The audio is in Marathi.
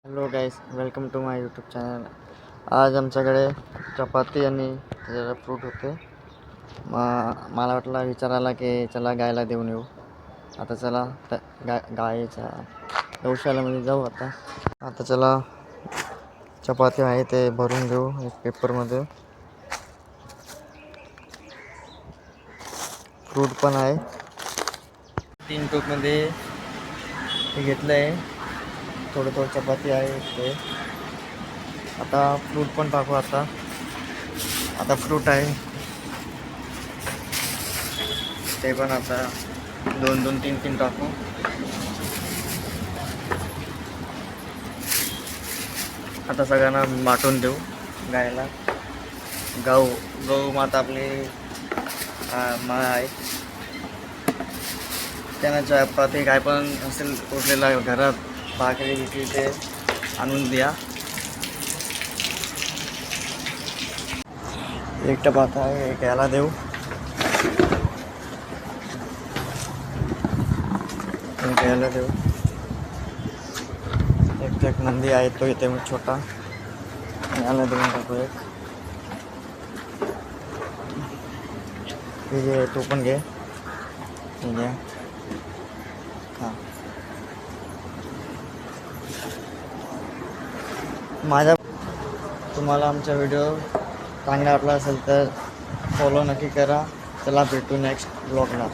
Hello guys, welcome to my YouTube channel. आज आमच्याकडे चपाती आणि त्याच्यात फ्रूट होते. मला वाटलं विचारायला की चला गायला देऊन येऊ. आता चला गायच्या गौशालामध्ये जाऊ. आता चला चपाती आहे ते भरून घेऊ एक पेपरमध्ये. फ्रूट पण आहे. 3 टोपमध्ये हे घेतलं आहे. थोडं चपाती आहे ते. आता फ्रूट पण टाकू. आता फ्रूट आहे ते पण आता 2-2, 3-3 टाकू. आता सगळ्यांना वाटून देऊ गायला. गौ माता आपली माळ आहे. त्यांना चपाती काय पण असेल उरलेला घरात भाकरी बिकरी ते आणून द्या. एक टपाता आहे एक याला देऊ. एक याला देऊ. एक नंदी आहे तो इथे मग छोटा याला देऊन टाकू. एक हे घे, तू पण घे. हे घ्या. हां, तुम्हाला आमचा व्हिडिओ चांगला वाटला असेल तर फॉलो नक्की करा. चला भेटू नेक्स्ट ब्लॉगला.